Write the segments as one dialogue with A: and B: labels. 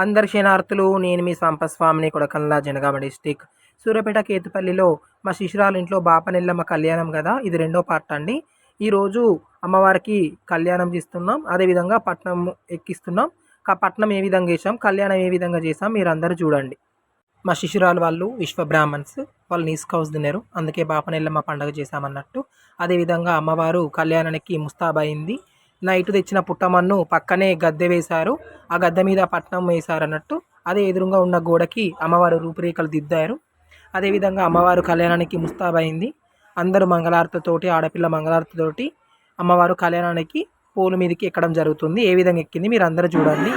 A: అందరి క్షణార్థులు. నేను మీ సంపస్వామిని కొడకన్లా జనగామ డిస్టిక్ సూర్యాపేట కేతుపల్లిలో మా శిశురాలు ఇంట్లో బాపనెల్లమ్మ కళ్యాణం కదా, ఇది రెండో పార్ట్ అండి. ఈరోజు అమ్మవారికి కళ్యాణం చేస్తున్నాం, అదేవిధంగా పట్నం ఎక్కిస్తున్నాం. పట్నం ఏ విధంగా చేసాం, కళ్యాణం ఏ విధంగా చేసాం మీరు అందరూ చూడండి. మా శిశురాలు వాళ్ళు విశ్వ బ్రాహ్మణ్స్, వాళ్ళు నీస్కౌస్ తిన్నారు, అందుకే బాపనెల్లమ్మ పండుగ చేశామన్నట్టు. అదేవిధంగా అమ్మవారు కళ్యాణానికి ముస్తాబైంది. నైట్ తెచ్చిన పుట్టమన్ను పక్కనే గద్దె వేశారు, ఆ గద్దె మీద పట్నం వేశారు అన్నట్టు. అదే ఎదురుగా ఉన్న గోడకి అమ్మవారు రూపురేఖలు దిద్దారు. అదేవిధంగా అమ్మవారు కళ్యాణానికి ముస్తాబైంది. అందరూ మంగళారతితోటి, ఆడపిల్ల మంగళారతితోటి అమ్మవారు కళ్యాణానికి పోలు మీదకి ఎక్కడం జరుగుతుంది. ఏ విధంగా ఎక్కింది మీరు అందరూ చూడండి.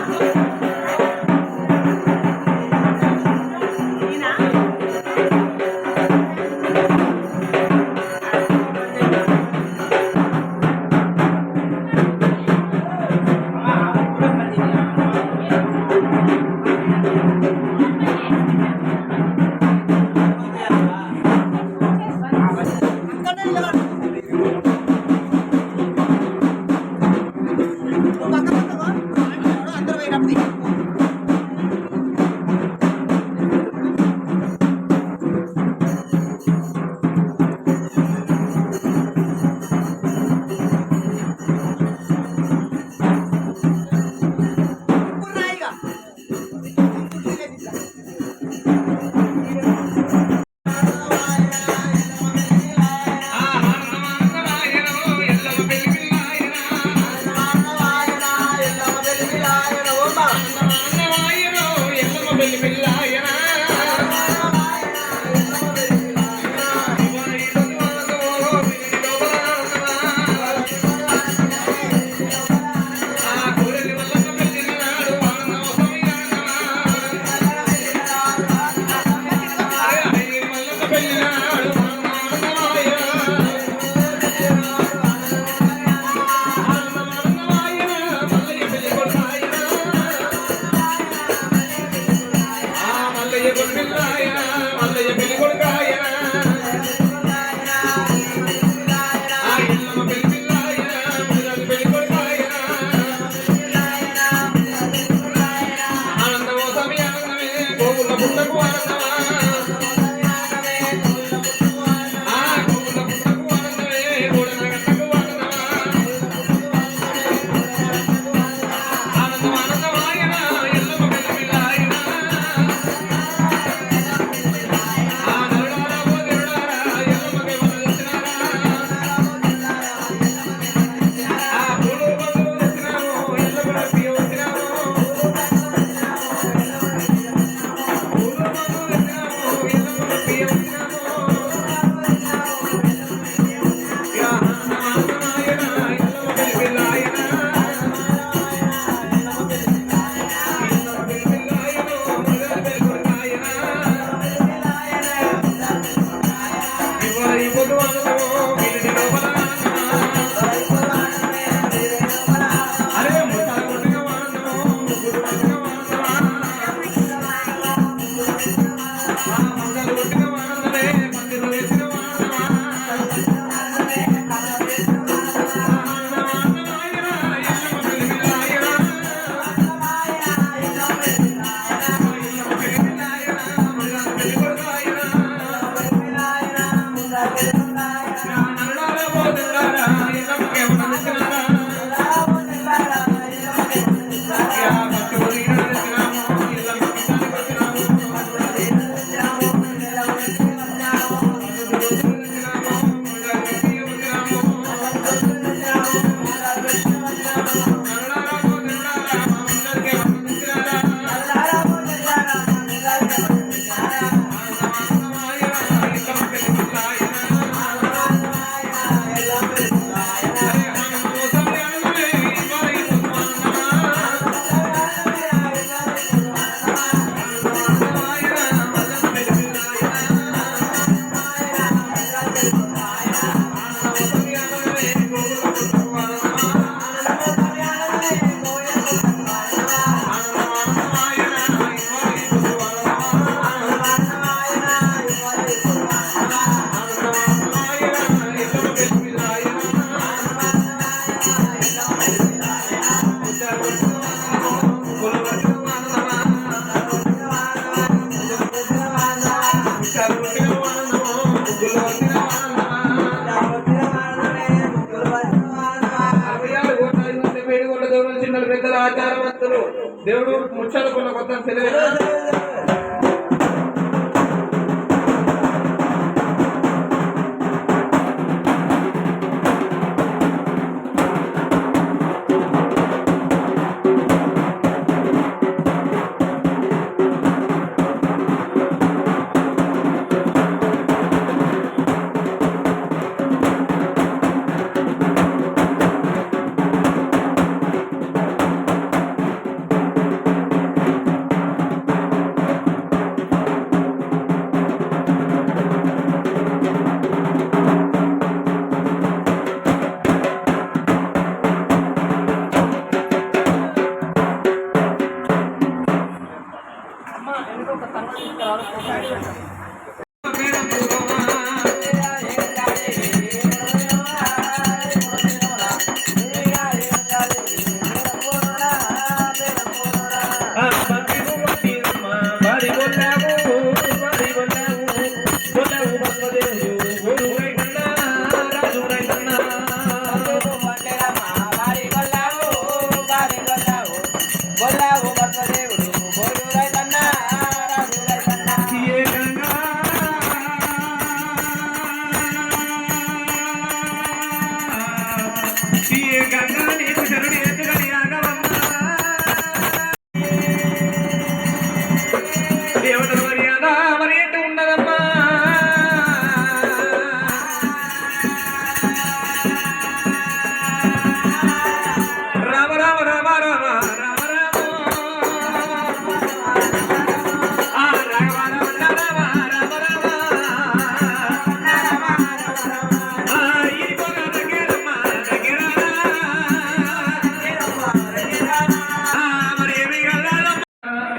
A: దేవుడు ముచ్చాలు కొన్న కొత్త తెలియదు.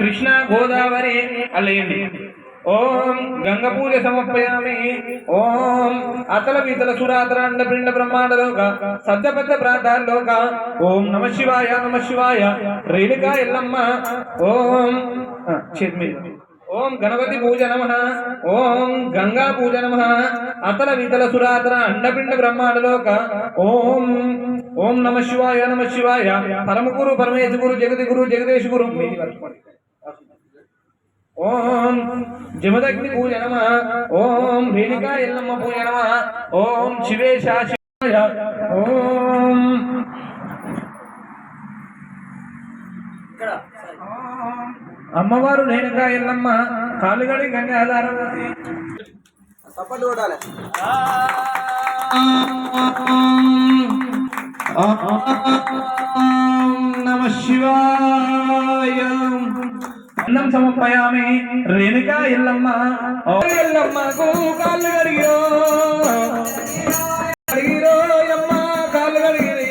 A: కృష్ణ గోదావరి అల్లయండి. ఓం గంగ పూజ సమర్పయామి. ఓం అతల వితల సురాతర అండ పిండ బ్రహ్మాండలోక సద్యబద్ధ ప్రాంతాల్లోక ఓం నమ శివాయ నమ శివాయ రేణుకా ఎల్లమ్మ. ఓం ఓం గణపతి పూజ నమః. ఓం గంగా పూజ నమః. అతల వితల సురాతర అండపిండ బ్రహ్మాండలోక ఓం ఓం నమ శివాయ నమ శివాయ పరమగురు పరమేశ గురు జగతి గురు జగదేశ్ గురు. ఓం జమదగ్ని పూజ నమః. ఓం రేణుకా ఎల్లమ్మ పూజ నమః. ఓం శివేశ శివాయ. ఓం అమ్మవారు రేణుకా ఎల్లమ్మ కాలుగడి గంగాధారం
B: సపోర్ట్ కొట్టాలి.
A: నమ శివాయ. అన్నం సమర్పయామి. రేణుకా ఎల్లమ్మ ఎల్లమ్మకు కాళ్ళు కడిగిరో కడిగిరో అమ్మ కాళ్ళు కడిగిరి.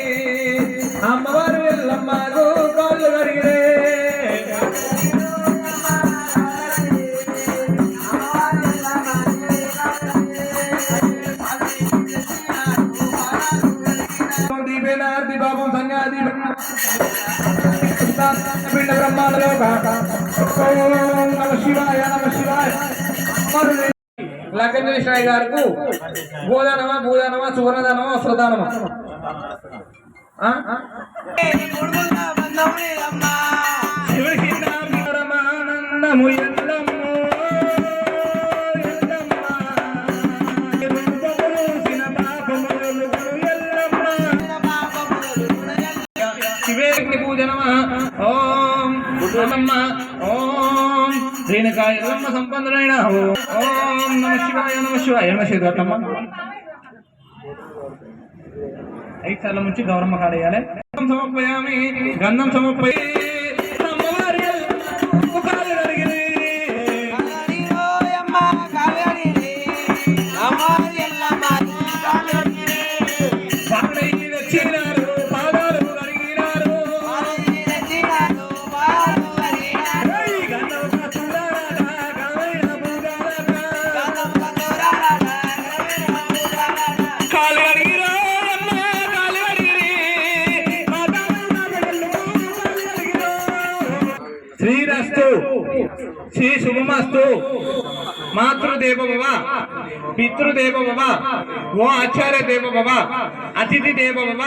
A: అమ్మవారు ఎల్లమ్మకు కాళ్ళు కడిగిరే. దీపేనార్ది బాబు సంగాది పిండ బ్రహ్మాండలో నమ శివాయ నమ శివాయ. లగ్గంజేశ్వరయ్య గారికి గోదానమా భూదానమా సువర్ణదానమా వస్త్రదానమా? శివశివరామానందము శివేగ్ని పూజ నమః. ఓం నమః. ఓం రేణుకా ఎల్లమ్మ సంపన్నులైన. ఓం నమ శివాయ నమ శివాయ. నమ శివమ్మ 5 సార్లు ముంచి గౌరమ్మ కాడేయాలి. సమర్పయామి. గంధం సమర్పయ శ్రీరస్తు శ్రీ శుభమస్తు. మాతృదేవ భవ పితృదేవ భవ ఓ ఆచార్య దేవ భవ అతిథి దేవ భవ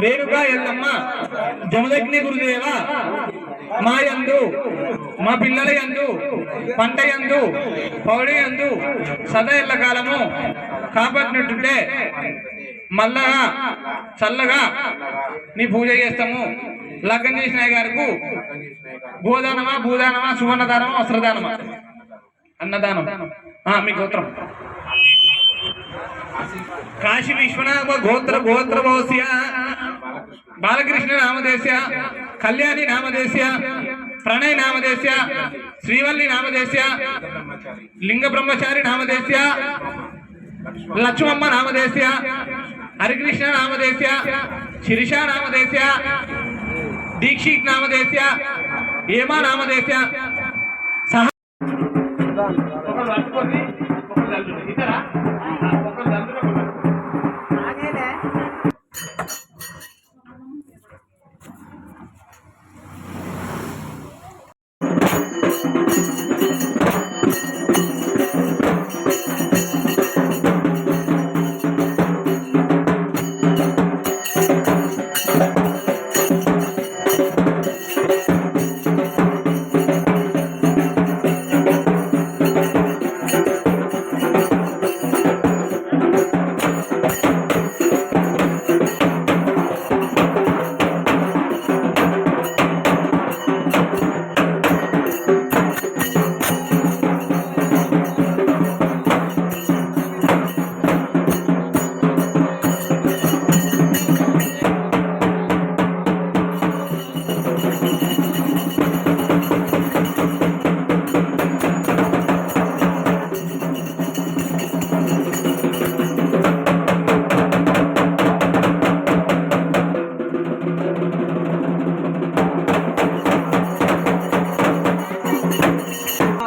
A: రేణుకా ఎల్లమ్మ జమదగ్ని గురుదేవ
C: మా యందు మా పిల్లల యందు పంట యందు పౌడి యందు సదా ఎల్ల కాలము కాపాడినట్టుంటే మళ్ళా చల్లగా నీ పూజ చేస్తాము. లగ్నం చేసిన గారికి గోదానమా భూదానమా సువర్ణదానమా వస్త్రదానమా అన్నదానం మీ గోత్రం కాశీ విశ్వనాథ గోత్ర గోత్రవోస్య బాలకృష్ణ నామదేశ్య కళ్యాణి నామదేశ్య ప్రణయ్ నామదేశ్య శ్రీవల్లి నామదేశ్య లింగ బ్రహ్మచారి నామదేశ్య లక్ష్మమ్మ నామదేశ్య హరికృష్ణ నామదేశ్య శిరీష నామదేశ్య దీక్షిత్ నామదేశ్య ఏమా నామదేశ్య సహ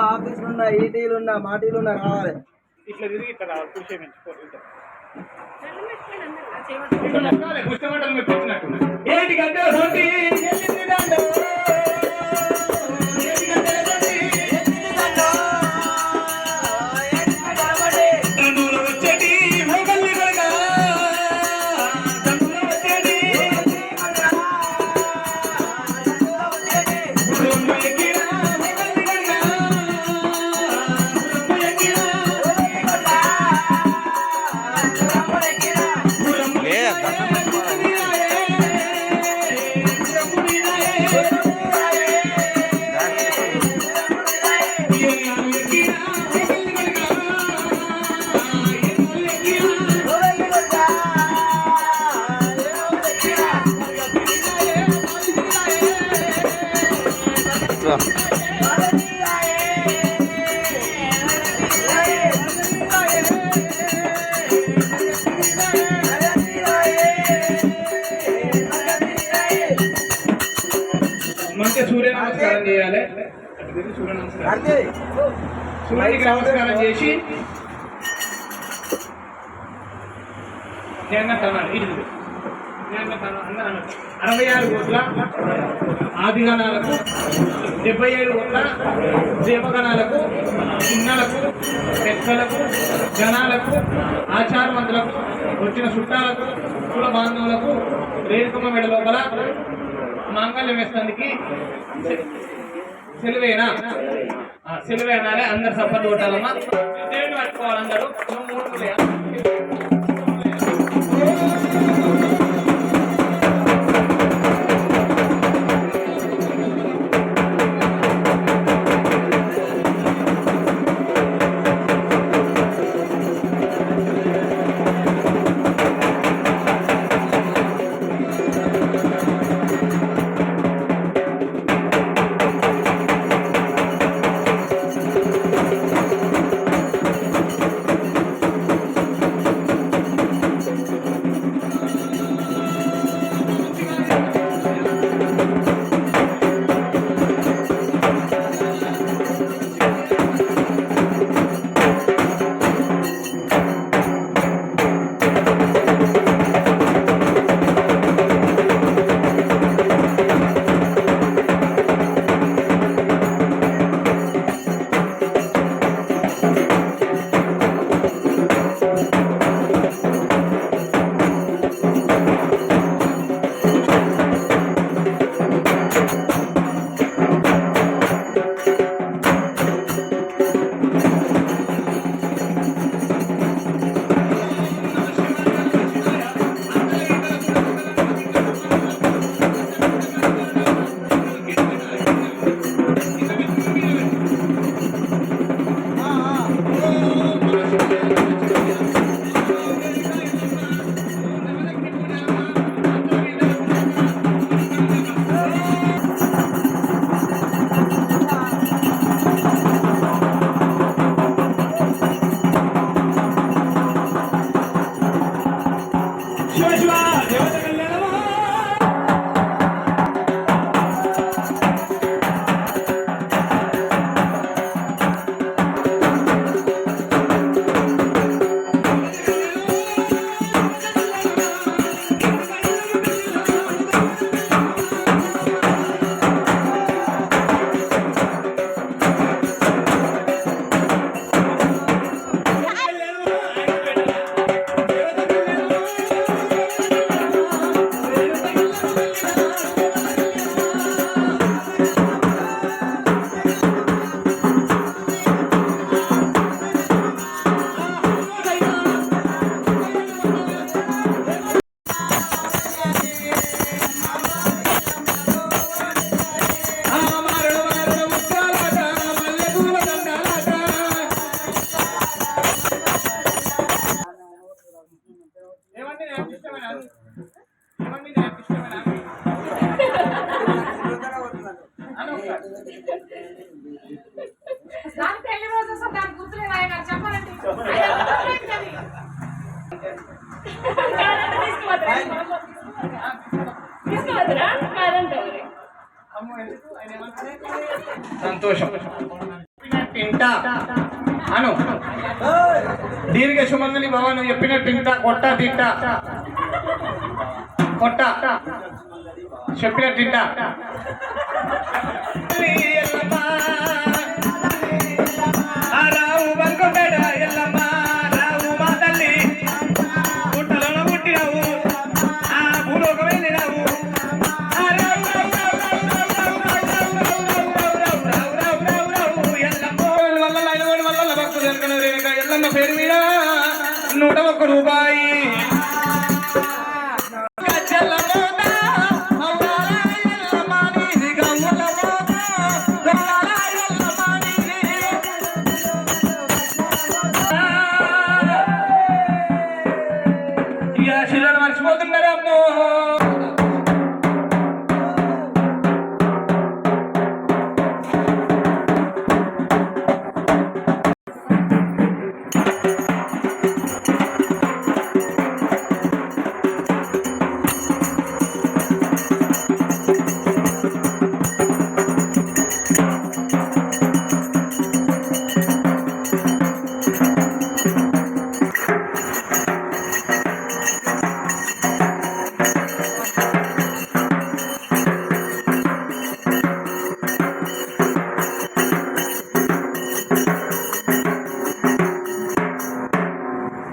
B: ఆఫీసులున్నా ఈటీలున్నా మాటీలున్నా రావాలి.
C: ఇట్లా తిరిగి ఇట్లా రావాలి. ఏంటి గంటే మంచిగా సూర్య నమస్కారం చేయాలి. సూర్య నమస్కారం సూర్యునికి నమస్కారం చేసి నేను అన్నాడు ఇది 66 కోట్ల ఆదిగణాలకు 77 కోట్ల దేవగణాలకు చిన్నలకు పెద్దలకు గణాలకు ఆచారవంతులకు వచ్చిన చుట్టాలకు కుల బాంధవులకు రేణుకమ్మ మెడ లోపల మాంగళ్యం వేస్తానికి సెలవేనా సెలవేనాలే అందరు సపోర్ట్ కొట్టాలమ్మా. దేవుని పట్టుకోవాలి అందరూ. సంతోషం. తింటా అను దీర్ఘ సుమంగళి బాబా నువ్వు చెప్పినట్టు తింటా కొట్ట తింటా కొట్ట చెప్పినట్టు తింటా. రావు బంకుపేట ఎల్లమ్మ రావు మా తల్లి పుట్టలో పుట్టినావు ఆ భూలోకం వెళ్ళినావు. ఎల్లమ్మ పేరు మీద 101 రూపాయి. శిలను మర్చిపోతున్నారమ్మో.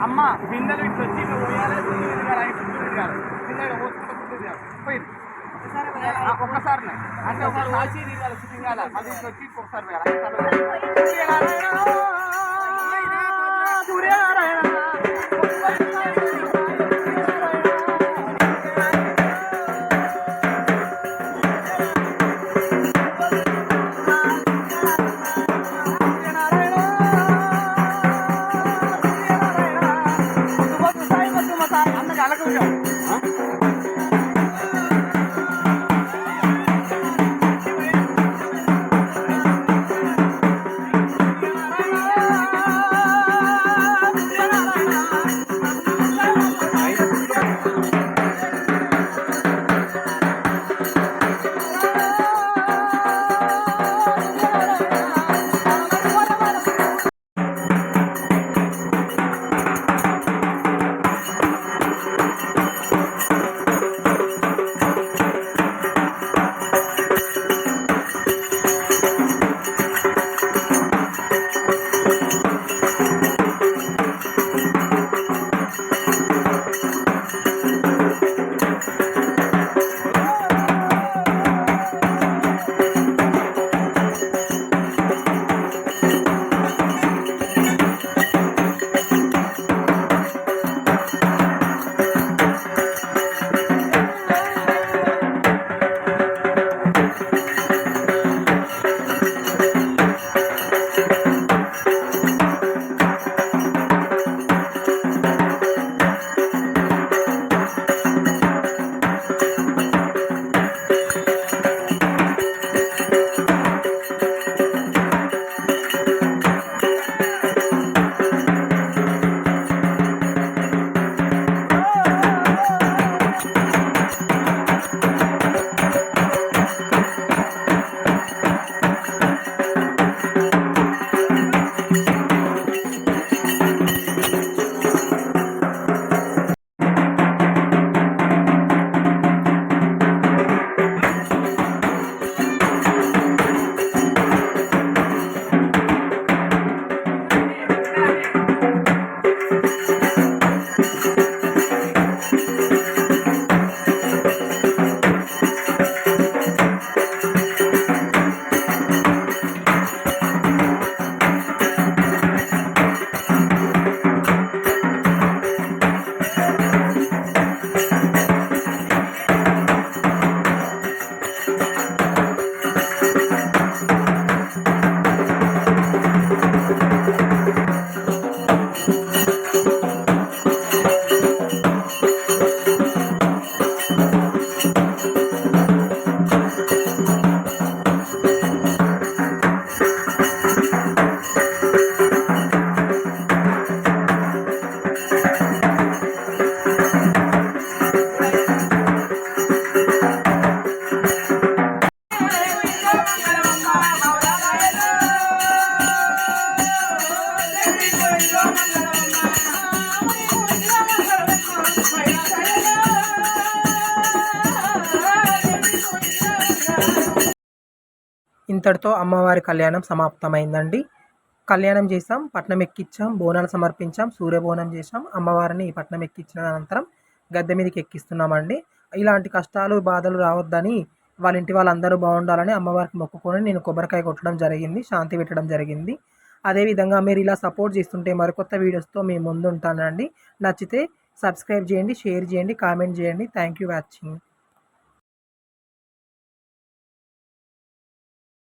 C: అమ్మ బిందెలు ఇట్లా వచ్చి ఇట్లా పోయాలి బిందెలు పోయి ఒక్కసారి అంటే ఒకసారి రాసి తిరగాలి మళ్ళీ ఇట్లా వచ్చి ఒక్కసారి
A: ఇంతటితో అమ్మవారి కళ్యాణం సమాప్తమైందండి. కళ్యాణం చేసాం, పట్నం ఎక్కించాం, బోనాలు సమర్పించాం, సూర్యబోనం చేసాం. అమ్మవారిని పట్నం ఎక్కించిన అనంతరం గద్దె మీదకి ఎక్కిస్తున్నామండి. ఇలాంటి కష్టాలు బాధలు రావద్దని వాళ్ళ ఇంటి వాళ్ళందరూ బాగుండాలని అమ్మవారికి మొక్కుకొని నేను కొబ్బరికాయ కొట్టడం జరిగింది, శాంతి పెట్టడం జరిగింది. అదేవిధంగా మీరు ఇలా సపోర్ట్ చేస్తుంటే మరికొత్త వీడియోస్తో మీ ముందు ఉంటానండి. నచ్చితే సబ్స్క్రైబ్ చేయండి, షేర్ చేయండి, కామెంట్ చేయండి. Thank you watching.